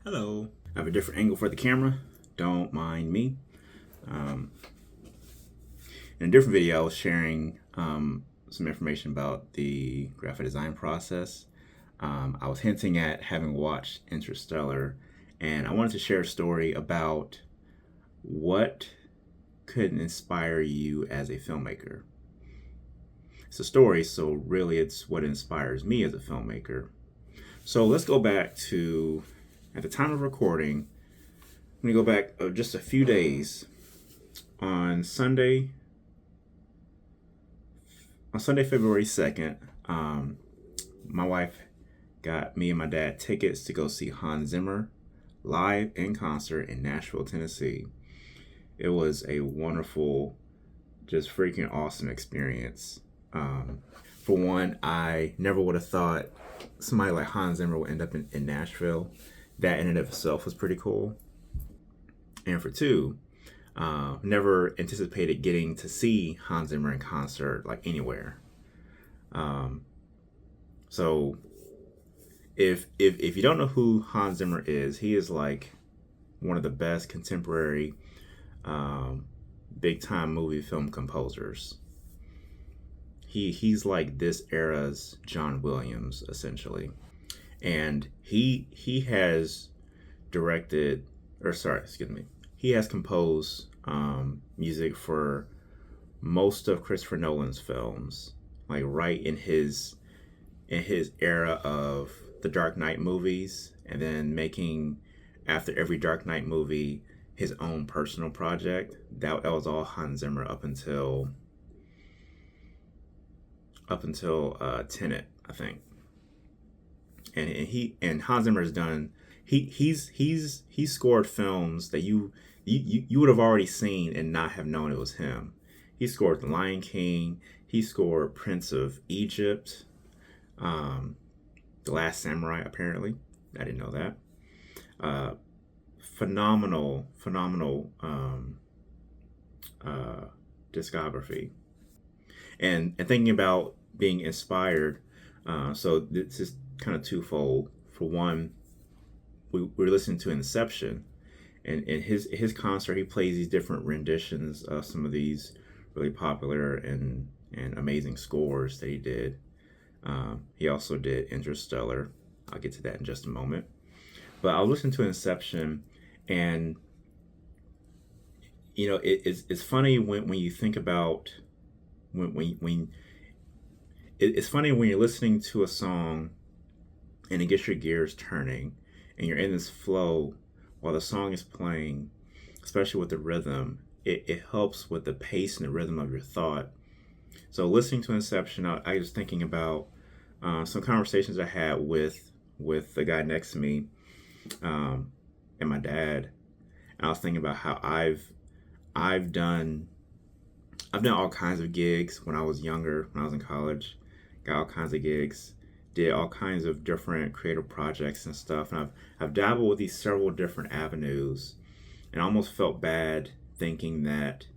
Hello. I have a different angle for the camera. Don't mind me. In a different video, I was sharing some information about the graphic design process. I was hinting at having watched Interstellar, and I wanted to share a story about what could inspire you as a filmmaker. It's a story, so really it's what inspires me as a filmmaker. So let's go back to, at the time of recording, I'm going to go back just a few days. On Sunday, February 2nd, my wife got me and my dad tickets to go see Hans Zimmer live in concert in Nashville, Tennessee. It was a wonderful, just freaking awesome experience. For one, I never would have thought somebody like Hans Zimmer would end up in Nashville. That in and of itself was pretty cool. And for two, never anticipated getting to see Hans Zimmer in concert like anywhere. So if you don't know who Hans Zimmer is, he is like one of the best contemporary big time movie film composers. He's like this era's John Williams, essentially. And he has directed, or sorry, excuse me, he has composed music for most of Christopher Nolan's films, like right in his era of the Dark Knight movies, and then making, after every Dark Knight movie, his own personal project. That was all Hans Zimmer up until Tenet, I think. And Hans Zimmer's done. He's scored films that you would have already seen and not have known it was him. He scored The Lion King. He scored Prince of Egypt, The Last Samurai. Apparently, I didn't know that. Phenomenal discography. And thinking about being inspired, so this is kind of twofold. For one, we were listening to Inception, and in his concert, he plays these different renditions of some of these really popular and amazing scores that he did. He also did Interstellar. I'll get to that in just a moment. But I'll listen to Inception, and you know, it's funny when you think about when it's funny when you're listening to a song and it gets your gears turning and you're in this flow while the song is playing, especially with the rhythm. It helps with the pace and the rhythm of your thought. So listening to Inception, I was thinking about some conversations I had with the guy next to me and my dad. And I was thinking about how I've done all kinds of gigs when I was younger, when I was in college. Got all kinds of gigs, did all kinds of different creative projects and stuff. And I've dabbled with these several different avenues, and I almost felt bad thinking that,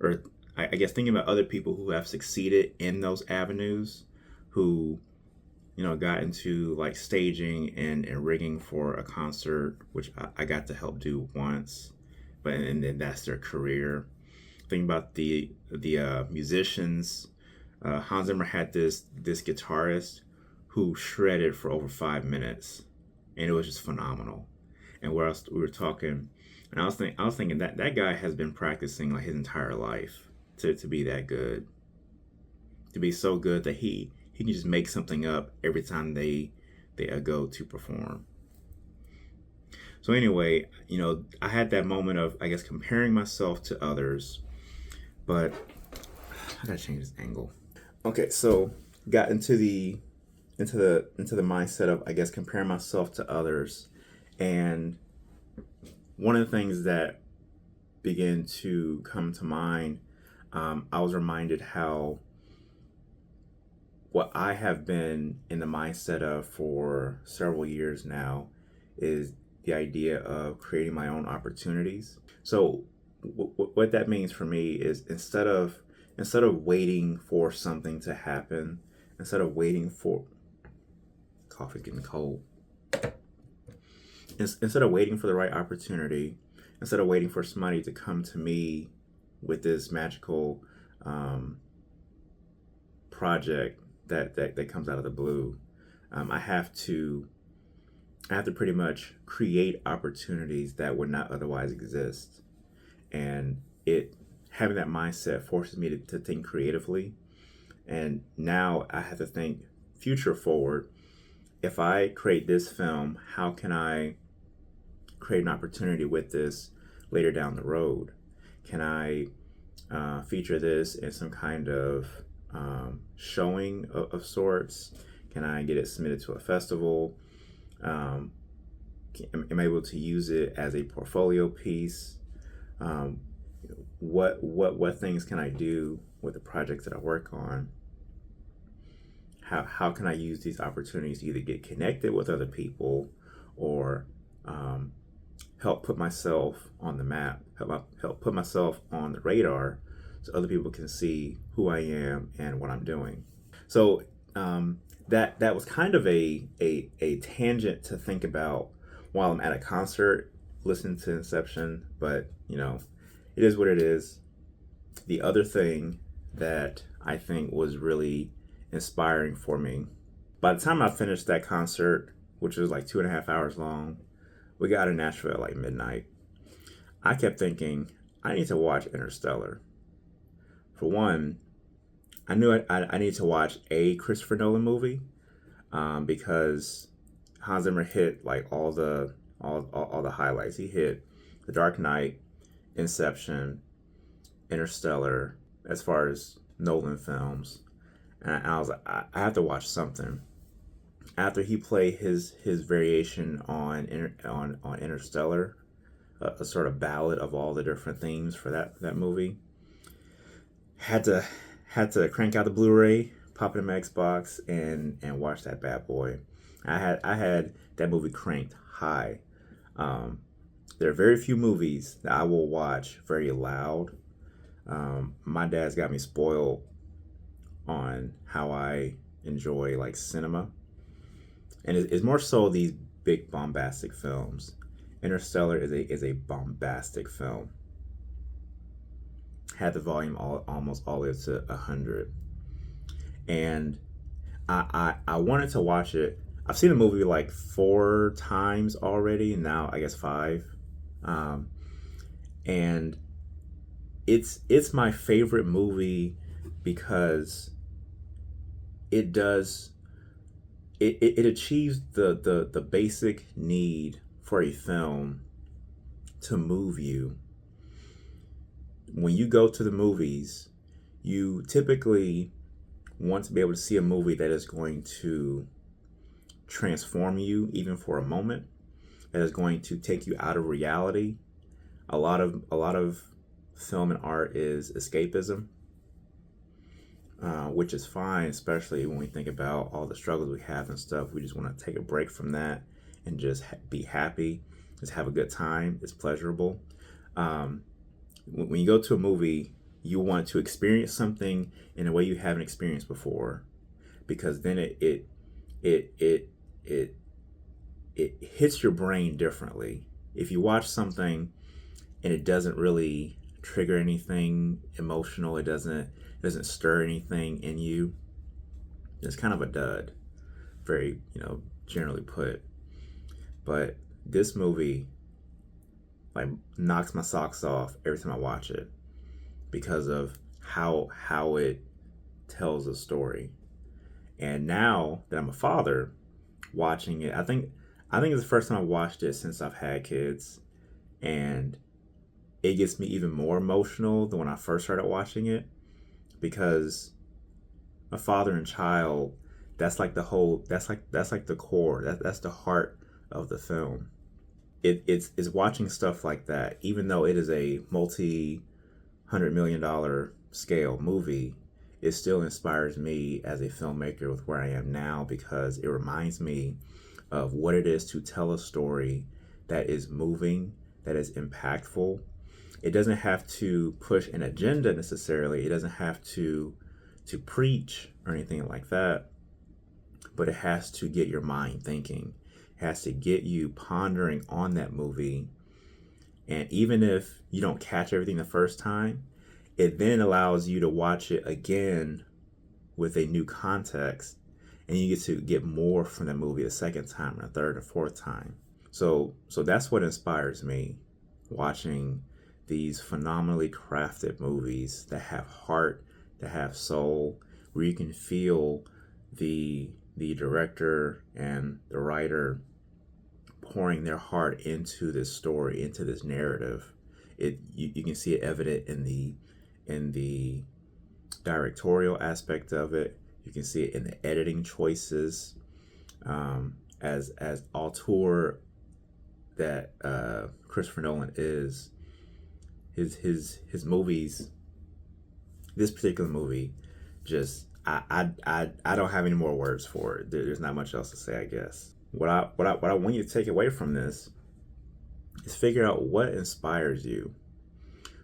or I guess thinking about other people who have succeeded in those avenues, who, you know, got into like staging and rigging for a concert, which I got to help do once, and then that's their career. Thinking about the musicians. Hans Zimmer had this guitarist who shredded for over 5 minutes, and it was just phenomenal. And where else we were talking, and I was thinking that guy has been practicing like his entire life to be that good, to be so good that he can just make something up every time they go to perform. So anyway, you know, I had that moment of, I guess, comparing myself to others, but I gotta change this angle. Okay, so got into the mindset of, I guess, comparing myself to others, and one of the things that began to come to mind, I was reminded how what I have been in the mindset of for several years now is the idea of creating my own opportunities. So what that means for me is instead of waiting for something to happen, instead of waiting for, coffee's getting cold. instead of waiting for the right opportunity, instead of waiting for somebody to come to me with this magical um, project that comes out of the blue, I have to pretty much create opportunities that would not otherwise exist. And it having that mindset forces me to think creatively. And now I have to think future forward. If I create this film, how can I create an opportunity with this later down the road? Can I feature this in some kind of showing of sorts? Can I get it submitted to a festival? Um, am I able to use it as a portfolio piece? Um, what things can I do with the projects that I work on? How can I use these opportunities to either get connected with other people or um, help put myself on the map, help put myself on the radar so other people can see who I am and what I'm doing. So that was kind of a tangent to think about while I'm at a concert listening to Inception, but it is what it is. The other thing that I think was really inspiring for me, by the time I finished that concert, which was like 2.5 hours long, we got to Nashville at like midnight. I kept thinking, I need to watch Interstellar. For one, I knew I need to watch a Christopher Nolan movie because Hans Zimmer hit like all the highlights. He hit The Dark Knight, Inception, Interstellar, as far as Nolan films. And I was like, I have to watch something. After he played his variation on Interstellar, a sort of ballad of all the different themes for that movie, had to crank out the Blu-ray, pop it in my Xbox, and watch that bad boy. I had that movie cranked high. There are very few movies that I will watch very loud. My dad's got me spoiled on how I enjoy like cinema, and it's more so these big bombastic films. Interstellar is a bombastic film. Had the volume almost all the way to 100, and I wanted to watch it. I've seen the movie like 4 times already, and now I guess 5, and it's my favorite movie because it achieves the basic need for a film to move you. When you go to the movies, you typically want to be able to see a movie that is going to transform you even for a moment, that is going to take you out of reality. A lot of film and art is escapism, which is fine, especially when we think about all the struggles we have and stuff. We just want to take a break from that and just be happy, just have a good time. It's pleasurable. When you go to a movie, you want to experience something in a way you haven't experienced before, because then it hits your brain differently. If you watch something and it doesn't really trigger anything emotional, it doesn't stir anything in you, it's kind of a dud, very generally put. But this movie like knocks my socks off every time I watch it because of how it tells a story. And now that I'm a father, watching it, I think it's the first time I watched it since I've had kids, and it gets me even more emotional than when I first started watching it, because a father and child, that's like the whole, that's like the core, that's the heart of the film. It's watching stuff like that, even though it is a multi-$100 million scale movie, it still inspires me as a filmmaker with where I am now, because it reminds me of what it is to tell a story that is moving, that is impactful. It doesn't have to push an agenda necessarily. It doesn't have to preach or anything like that, but it has to get your mind thinking. has to get you pondering on that movie. And even if you don't catch everything the first time, it then allows you to watch it again with a new context, and you get to get more from the movie a second time, a third, or fourth time. So that's what inspires me, watching these phenomenally crafted movies that have heart, that have soul, where you can feel the director and the writer pouring their heart into this story, into this narrative. You can see it evident in the directorial aspect of it. You can see it in the editing choices. As auteur that Christopher Nolan is, his movies, this particular movie, just I don't have any more words for it. There's not much else to say, I guess. What I want you to take away from this is figure out what inspires you.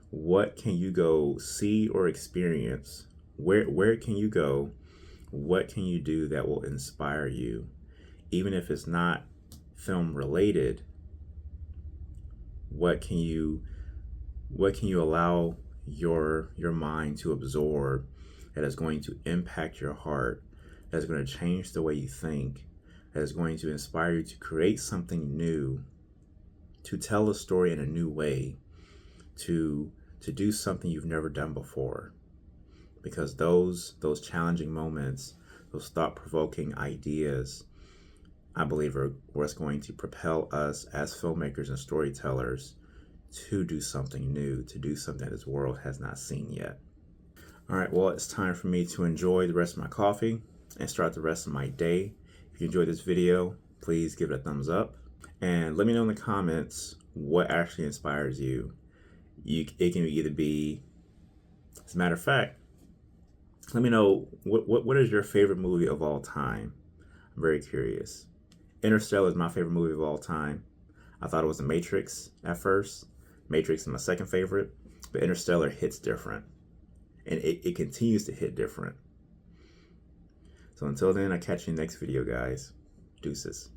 What can you go see or experience? Where can you go? What can you do that will inspire you? Even if it's not film related, what can you allow your mind to absorb that is going to impact your heart, that is going to change the way you think, that is going to inspire you to create something new, to tell a story in a new way, to do something you've never done before. Because those challenging moments, those thought-provoking ideas, I believe are what's going to propel us as filmmakers and storytellers to do something new, to do something that this world has not seen yet. All right, well, it's time for me to enjoy the rest of my coffee and start the rest of my day. If you enjoyed this video, please give it a thumbs up. And let me know in the comments what actually inspires you. It can either be, as a matter of fact, let me know what is your favorite movie of all time. I'm very curious. Interstellar is my favorite movie of all time. I thought it was The Matrix at first. Matrix is my second favorite, but Interstellar hits different. And it continues to hit different. So until then, I'll catch you in the next video, guys. Deuces.